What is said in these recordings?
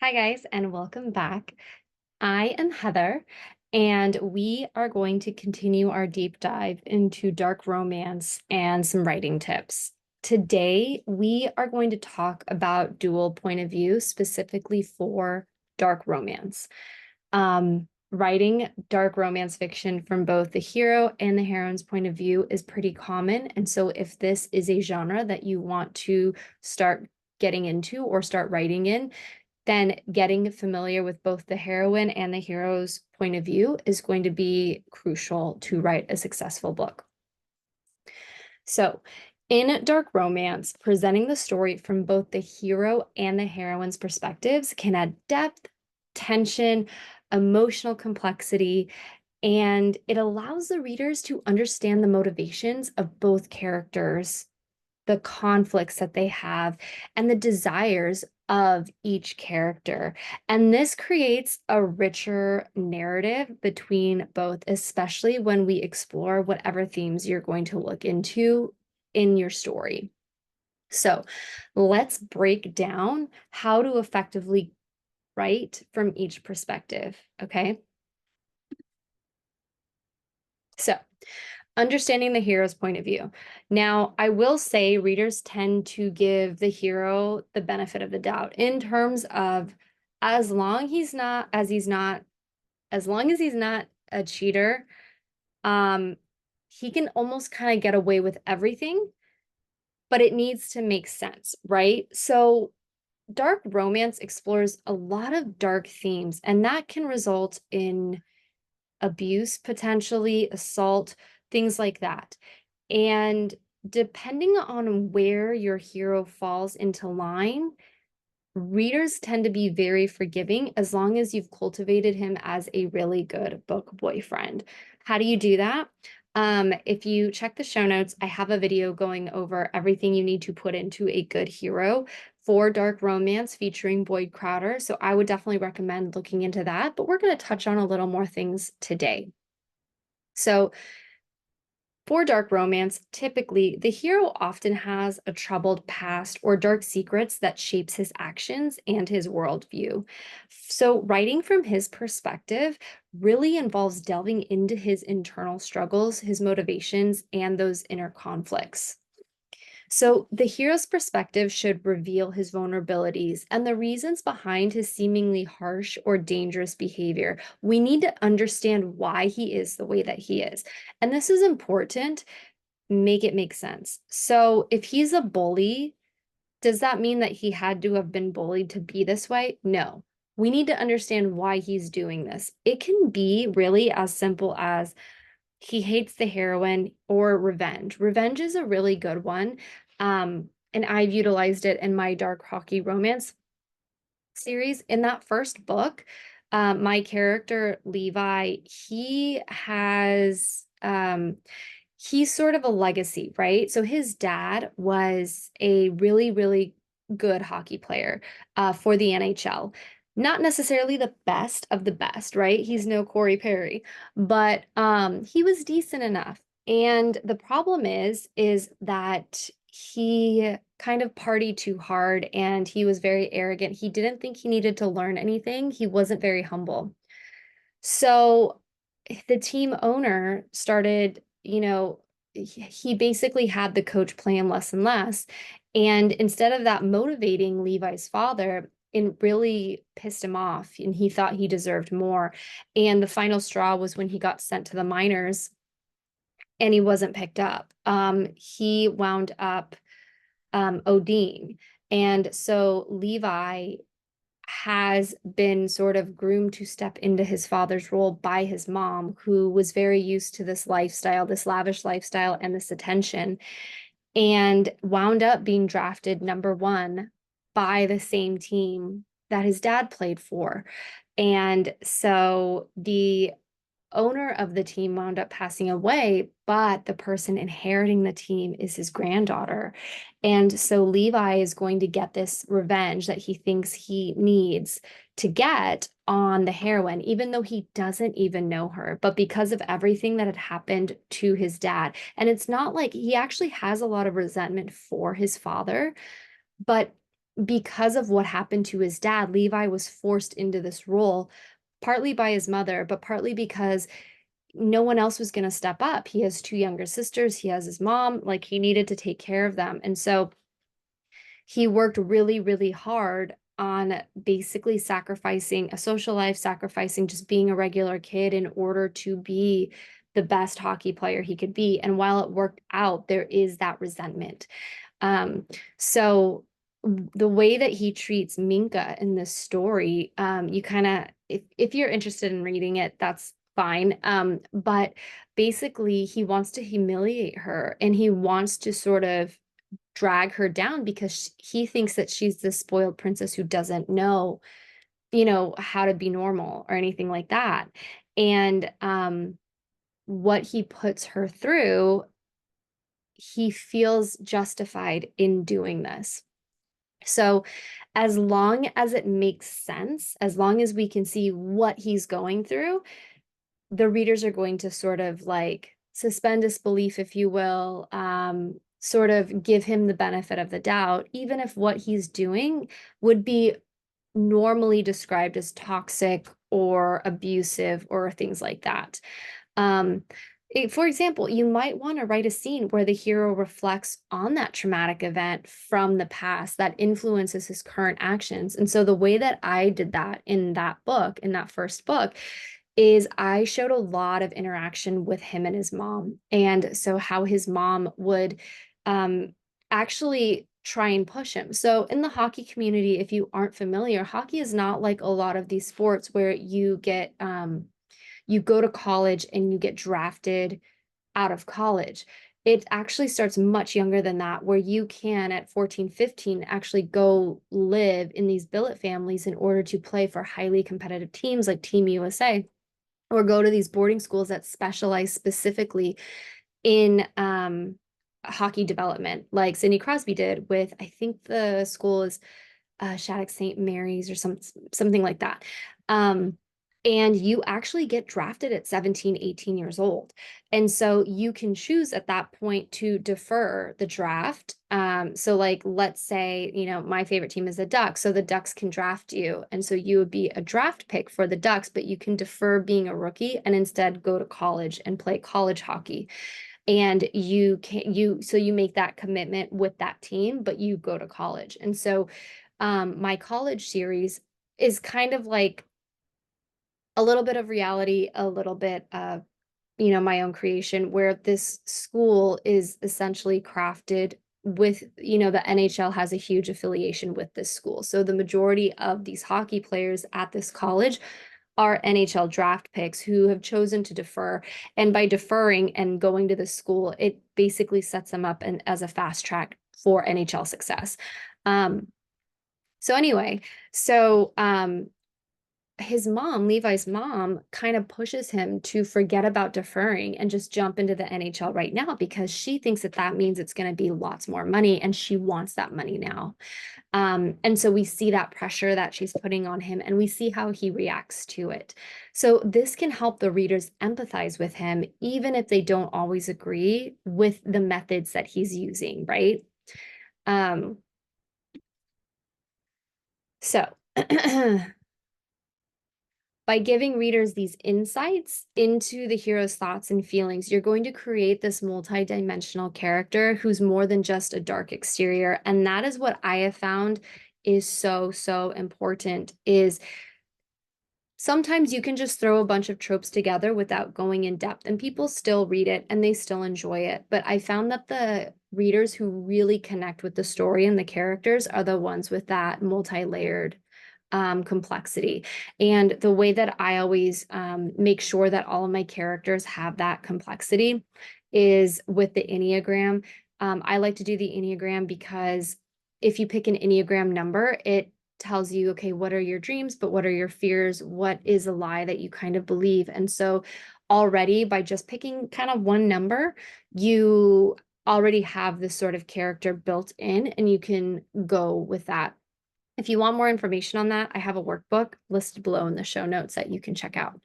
Hi, guys, and welcome back. I am Heather, and we are going to continue our deep dive into dark romance and some writing tips. Today, we are going to talk about dual point of view, specifically for dark romance. Writing dark romance fiction from both the hero and the heroine's point of view is pretty common. And so, if this is a genre that you want to start getting into or start writing in, then getting familiar with both the heroine and the hero's point of view is going to be crucial to write a successful book. So, in dark romance, presenting the story from both the hero and the heroine's perspectives can add depth, tension, emotional complexity, and it allows the readers to understand the motivations of both characters, the conflicts that they have, and the desires of each character. And this creates a richer narrative between both, especially when we explore whatever themes you're going to look into in your story. So let's break down how to effectively write from each perspective, okay? So understanding the hero's point of view. Now, I will say readers tend to give the hero the benefit of the doubt in terms of as long as long as he's not a cheater, um, he can almost kind of get away with everything, but it needs to make sense, right? So dark romance explores a lot of dark themes, and that can result in abuse, potentially assault, things like that. And depending on where your hero falls into line, readers tend to be very forgiving as long as you've cultivated him as a really good book boyfriend. How do you do that? If you check the show notes, I have a video going over everything you need to put into a good hero for dark romance featuring Boyd Crowder. So I would definitely recommend looking into that, but we're going to touch on a little more things today. So for dark romance, typically the hero often has a troubled past or dark secrets that shapes his actions and his worldview. So writing from his perspective really involves delving into his internal struggles, his motivations, and those inner conflicts. So the hero's perspective should reveal his vulnerabilities and the reasons behind his seemingly harsh or dangerous behavior. We need to understand why he is the way that he is. And this is important. Make it make sense. So if he's a bully, does that mean that he had to have been bullied to be this way? No. We need to understand why he's doing this. It can be really as simple as he hates the heroine or revenge. Revenge is a really good one. And I've utilized it in my dark hockey romance series. In that first book, my character Levi, he's sort of a legacy, right? So his dad was a really, really good hockey player for the NHL. Not necessarily the best of the best, right? He's no Corey Perry, but he was decent enough. And the problem is that he kind of partied too hard and he was very arrogant. He didn't think he needed to learn anything. He wasn't very humble. So the team owner started, he basically had the coach play him less and less. And instead of that motivating Levi's father, it really pissed him off and he thought he deserved more. And the final straw was when he got sent to the minors and he wasn't picked up. He wound up ODing. And so Levi has been sort of groomed to step into his father's role by his mom, who was very used to this lifestyle, this lavish lifestyle, and this attention, and wound up being drafted number 1 by the same team that his dad played for. And so the owner of the team wound up passing away, but the person inheriting the team is his granddaughter. And so Levi is going to get this revenge that he thinks he needs to get on the heroine, even though he doesn't even know her, but because of everything that had happened to his dad. And it's not like he actually has a lot of resentment for his father, but because of what happened to his dad, Levi was forced into this role, partly by his mother, but partly because no one else was going to step up. He has two younger sisters, he has his mom, like he needed to take care of them. And so he worked really, really hard on basically sacrificing a social life, sacrificing just being a regular kid in order to be the best hockey player he could be. And while it worked out, there is that resentment. So the way that he treats Minka in this story, you kind of, if you're interested in reading it, that's fine. But basically, he wants to humiliate her and he wants to sort of drag her down because he thinks that she's this spoiled princess who doesn't know, how to be normal or anything like that. And what he puts her through, he feels justified in doing this. So, as long as it makes sense, as long as we can see what he's going through, the readers are going to sort of like suspend disbelief, if you will, sort of give him the benefit of the doubt, even if what he's doing would be normally described as toxic or abusive or things like that. Um, for example, you might want to write a scene where the hero reflects on that traumatic event from the past that influences his current actions. And so the way that I did that in that book, in that first book, is I showed a lot of interaction with him and his mom. And so how his mom would actually try and push him. So in the hockey community, if you aren't familiar, hockey is not like a lot of these sports where you go to college and you get drafted out of college. It actually starts much younger than that, where you can, at 14, 15, actually go live in these billet families in order to play for highly competitive teams like Team USA, or go to these boarding schools that specialize specifically in hockey development, like Sidney Crosby did with, I think the school is Shattuck St. Mary's or something like that. And you actually get drafted at 17, 18 years old. And so you can choose at that point to defer the draft. So like, let's say, my favorite team is the Ducks. So the Ducks can draft you. And so you would be a draft pick for the Ducks, but you can defer being a rookie and instead go to college and play college hockey. And you make that commitment with that team, but you go to college. And so my college series is kind of like a little bit of reality, a little bit of, my own creation, where this school is essentially crafted with, the NHL has a huge affiliation with this school. So the majority of these hockey players at this college are NHL draft picks who have chosen to defer. And by deferring and going to the school, it basically sets them up as a fast track for NHL success. So anyway, so his mom, Levi's mom, kind of pushes him to forget about deferring and just jump into the NHL right now because she thinks that that means it's going to be lots more money and she wants that money now. And so we see that pressure that she's putting on him and we see how he reacts to it. So this can help the readers empathize with him, even if they don't always agree with the methods that he's using, right? So by giving readers these insights into the hero's thoughts and feelings, you're going to create this multi-dimensional character who's more than just a dark exterior. And that is what I have found is so, so important, is sometimes you can just throw a bunch of tropes together without going in depth and people still read it and they still enjoy it. But I found that the readers who really connect with the story and the characters are the ones with that multi-layered complexity. And the way that I always make sure that all of my characters have that complexity is with the Enneagram. I like to do the Enneagram because if you pick an Enneagram number, it tells you, okay, what are your dreams, but what are your fears? What is a lie that you kind of believe? And so already by just picking kind of one number, you already have this sort of character built in and you can go with that. If you want more information on that, I have a workbook listed below in the show notes that you can check out.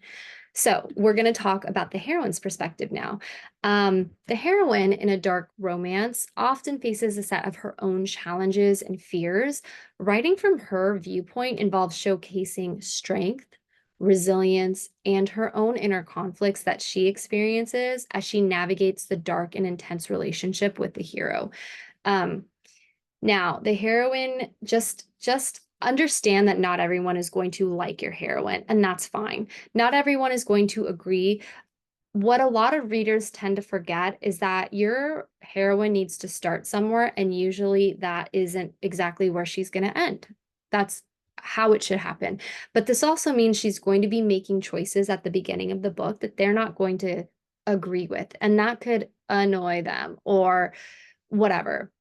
So we're going to talk about the heroine's perspective now. The heroine in a dark romance often faces a set of her own challenges and fears. Writing from her viewpoint involves showcasing strength, resilience, and her own inner conflicts that she experiences as she navigates the dark and intense relationship with the hero. Um, Now, the heroine, just understand that not everyone is going to like your heroine, and that's fine. Not everyone is going to agree. What a lot of readers tend to forget is that your heroine needs to start somewhere, and usually that isn't exactly where she's going to end. That's how it should happen. But this also means she's going to be making choices at the beginning of the book that they're not going to agree with, and that could annoy them or whatever.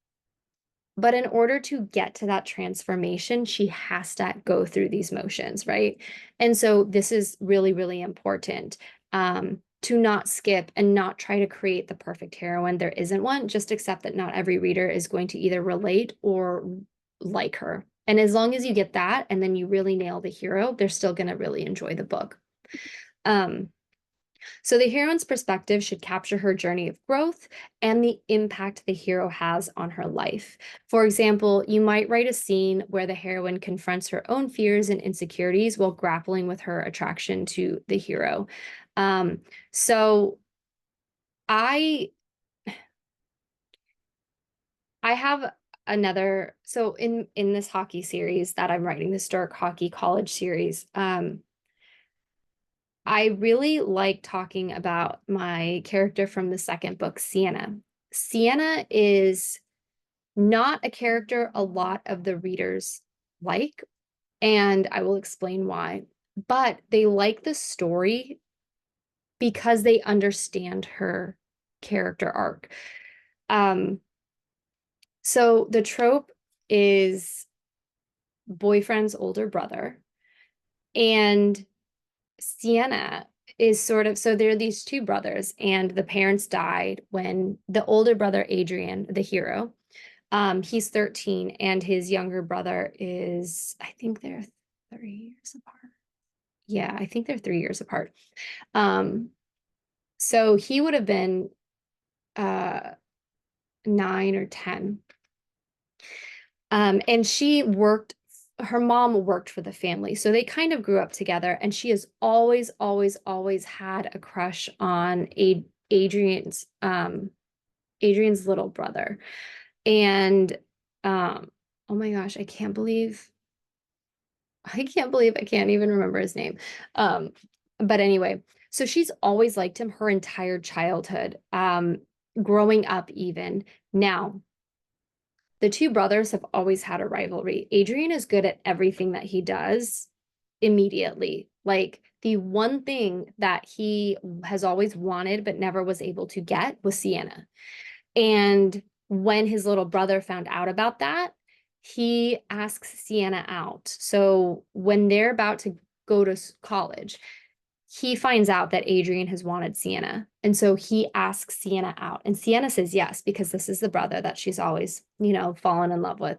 But in order to get to that transformation, she has to go through these motions, right? And so this is really, really important, to not skip and not try to create the perfect heroine. There isn't one. Just accept that not every reader is going to either relate or like her. And as long as you get that and then you really nail the hero, they're still going to really enjoy the book. Um, so the heroine's perspective should capture her journey of growth and the impact the hero has on her life. For example, you might write a scene where the heroine confronts her own fears and insecurities while grappling with her attraction to the hero. So I I have another, so in this hockey series that I'm writing, this dark hockey college series, I really like talking about my character from the second book, Sienna. Sienna is not a character a lot of the readers like, and I will explain why. But they like the story because they understand her character arc. Um, so the trope is boyfriend's older brother, and Sienna is sort of, so there are these two brothers, and the parents died when the older brother, Adrian, the hero, he's 13, and his younger brother is, I think they're 3 years apart. Yeah, I think they're 3 years apart. So he would have been uh 9 or 10. And her mom worked for the family. So they kind of grew up together. And she has always, always, always had a crush on Adrian's little brother. And oh my gosh, I can't believe I can't even remember his name. Um, but anyway, so she's always liked him her entire childhood, growing up even. Now, the two brothers have always had a rivalry. Adrian is good at everything that he does immediately. Like the one thing that he has always wanted but never was able to get was Sienna. And when his little brother found out about that, he asks Sienna out. So when they're about to go to college, he finds out that Adrian has wanted Sienna. And so he asks Sienna out. And Sienna says yes, because this is the brother that she's always, fallen in love with,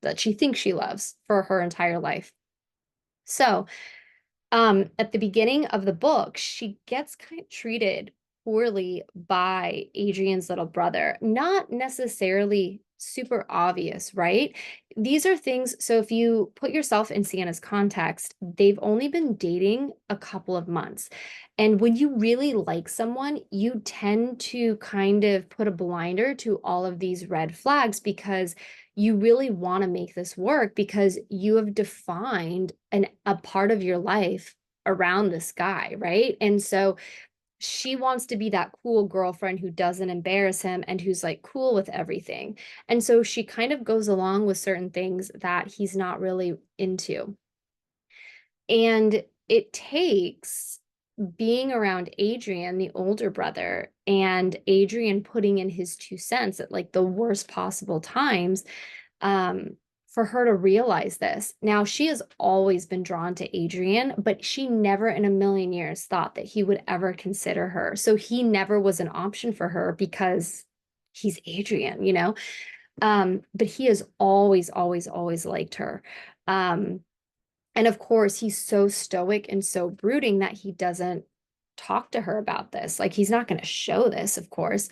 that she thinks she loves for her entire life. So at the beginning of the book, she gets kind of treated poorly by Adrian's little brother. Not necessarily super obvious, right? These are things, so if you put yourself in Sienna's context, they've only been dating a couple of months. And when you really like someone, you tend to kind of put a blinder to all of these red flags because you really want to make this work because you have defined a part of your life around this guy, right? And so she wants to be that cool girlfriend who doesn't embarrass him and who's like cool with everything. And so she kind of goes along with certain things that he's not really into. And it takes being around Adrian, the older brother, and Adrian putting in his 2 cents at like the worst possible times, for her to realize this. Now, she has always been drawn to Adrian, but she never in a million years thought that he would ever consider her. So he never was an option for her because he's Adrian. But he has always, always, always liked her. And of course, he's so stoic and so brooding that he doesn't talk to her about this. Like he's not going to show this, of course.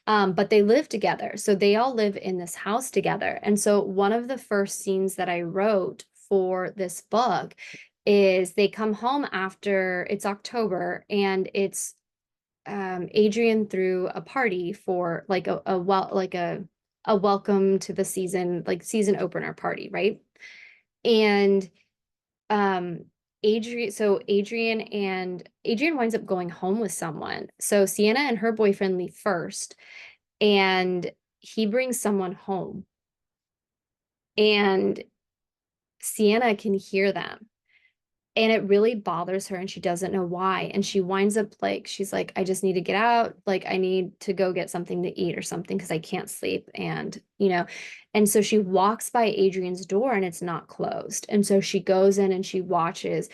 But they live together. So they all live in this house together. And so one of the first scenes that I wrote for this book is they come home after it's October and it's Adrian threw a party for like a welcome to the season, like season opener party, right? And um Adrian winds up going home with someone. So Sienna and her boyfriend leave first, and he brings someone home, and Sienna can hear them. And it really bothers her and she doesn't know why. And she winds up like, she's like, I just need to get out. Like, I need to go get something to eat or something because I can't sleep. And so she walks by Adrian's door and it's not closed. And so she goes in and she watches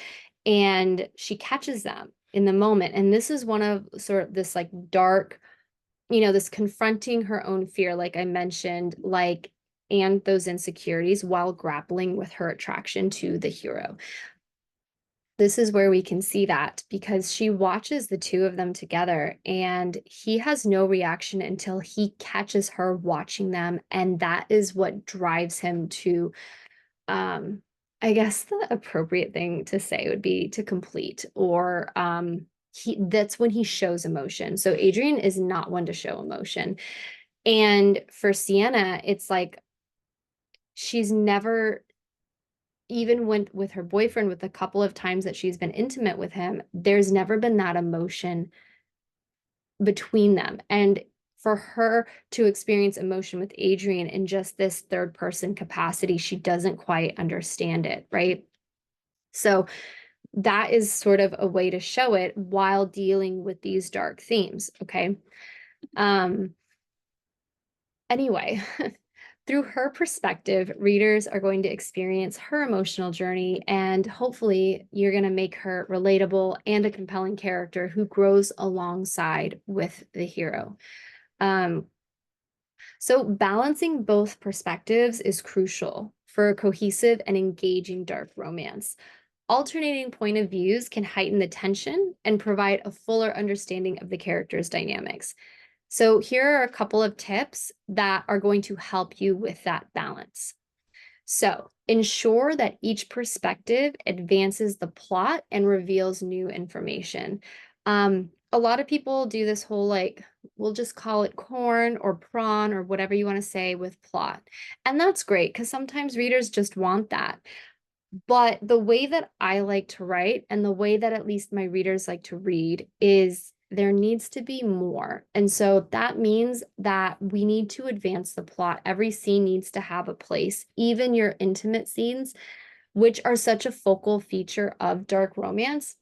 and she catches them in the moment. And this is one of sort of this like dark, this confronting her own fear, like I mentioned, like, and those insecurities while grappling with her attraction to the hero. This is where we can see that because she watches the two of them together and he has no reaction until he catches her watching them. And that is what drives him to, I guess the appropriate thing to say would be to complete, or that's when he shows emotion. So Adrian is not one to show emotion. And for Sienna, it's like she's never, even with her boyfriend, with a couple of times that she's been intimate with him, there's never been that emotion between them. And for her to experience emotion with Adrian in just this third person capacity, she doesn't quite understand it, right? So that is sort of a way to show it while dealing with these dark themes, okay? Anyway, through her perspective, readers are going to experience her emotional journey, and hopefully you're going to make her relatable and a compelling character who grows alongside with the hero. So balancing both perspectives is crucial for a cohesive and engaging dark romance. Alternating point of views can heighten the tension and provide a fuller understanding of the characters' dynamics. So here are a couple of tips that are going to help you with that balance. So ensure that each perspective advances the plot and reveals new information. A lot of people do this whole like, we'll just call it corn or prawn or whatever you want to say with plot. And that's great because sometimes readers just want that. But the way that I like to write and the way that at least my readers like to read is there needs to be more. And so that means that we need to advance the plot. Every scene needs to have a place, even your intimate scenes, which are such a focal feature of dark romance.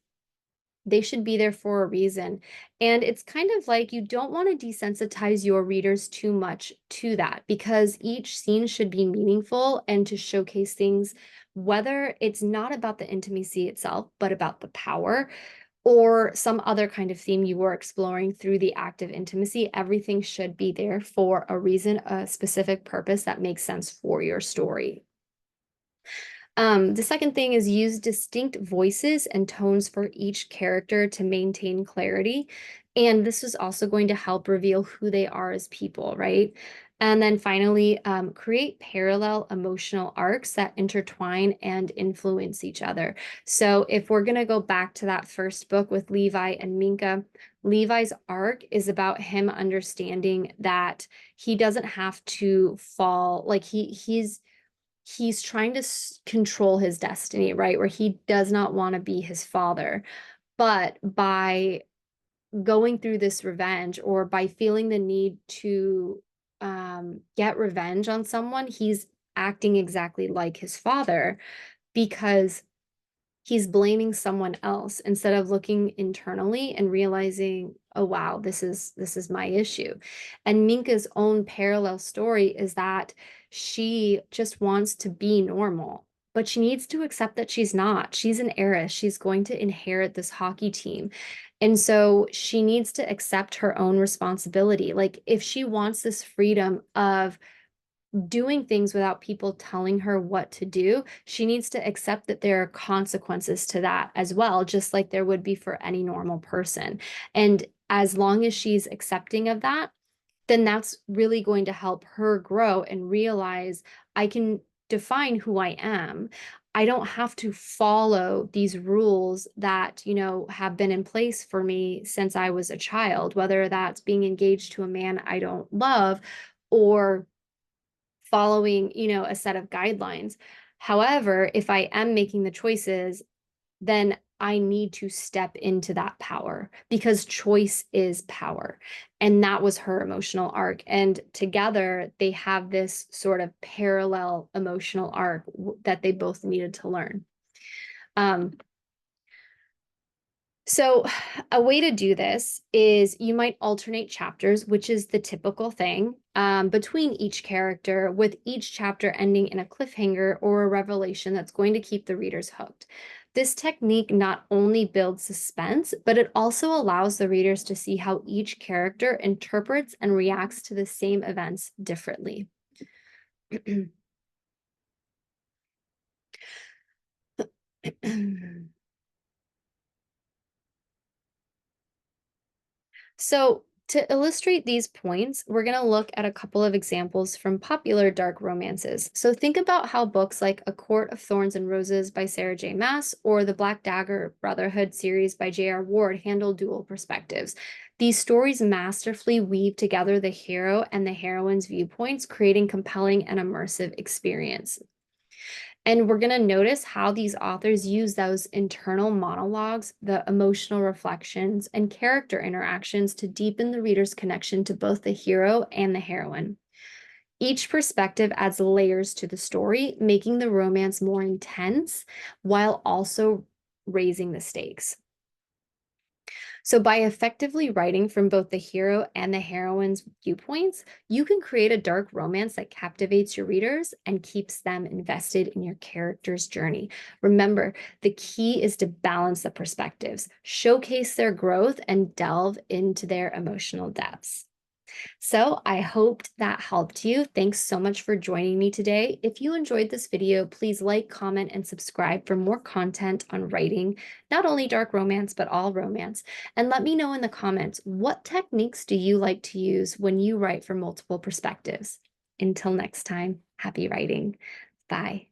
They should be there for a reason. And it's kind of like you don't want to desensitize your readers too much to that because each scene should be meaningful and to showcase things, whether it's not about the intimacy itself, but about the power or some other kind of theme you were exploring through the act of intimacy. Everything should be there for a reason, a specific purpose that makes sense for your story. The second thing is use distinct voices and tones for each character to maintain clarity. And this is also going to help reveal who they are as people, right? And then finally, create parallel emotional arcs that intertwine and influence each other. So if we're going to go back to that first book with Levi and Minka, Levi's arc is about him understanding that he doesn't have to fall, like he's trying to control his destiny, right? Where he does not want to be his father. But by going through this revenge or by feeling the need to get revenge on someone, he's acting exactly like his father because he's blaming someone else instead of looking internally and realizing, oh wow, this is my issue. And Minka's own parallel story is that she just wants to be normal, but she needs to accept that she's not. She's an heiress. She's going to inherit this hockey team. And so she needs to accept her own responsibility. Like if she wants this freedom of doing things without people telling her what to do, she needs to accept that there are consequences to that as well, just like there would be for any normal person. And as long as she's accepting of that, then that's really going to help her grow and realize I can define who I am. I don't have to follow these rules that, have been in place for me since I was a child, whether that's being engaged to a man I don't love or following, a set of guidelines. However, if I am making the choices, then I need to step into that power because choice is power. And that was her emotional arc. And together they have this sort of parallel emotional arc that they both needed to learn. Um, so, a way to do this is you might alternate chapters, which is the typical thing, between each character, with each chapter ending in a cliffhanger or a revelation that's going to keep the readers hooked. This technique not only builds suspense, but it also allows the readers to see how each character interprets and reacts to the same events differently. So, to illustrate these points, we're going to look at a couple of examples from popular dark romances. So, think about how books like A Court of Thorns and Roses by Sarah J. Maas or the Black Dagger Brotherhood series by J.R. Ward handle dual perspectives. These stories masterfully weave together the hero and the heroine's viewpoints, creating compelling and immersive experience. And we're going to notice how these authors use those internal monologues, the emotional reflections, and character interactions to deepen the reader's connection to both the hero and the heroine. Each perspective adds layers to the story, making the romance more intense while also raising the stakes. So, by effectively writing from both the hero and the heroine's viewpoints, you can create a dark romance that captivates your readers and keeps them invested in your character's journey. Remember, the key is to balance the perspectives, showcase their growth, and delve into their emotional depths. So I hoped that helped you. Thanks so much for joining me today. If you enjoyed this video, please like, comment, and subscribe for more content on writing, not only dark romance, but all romance. And let me know in the comments, what techniques do you like to use when you write from multiple perspectives? Until next time, happy writing. Bye.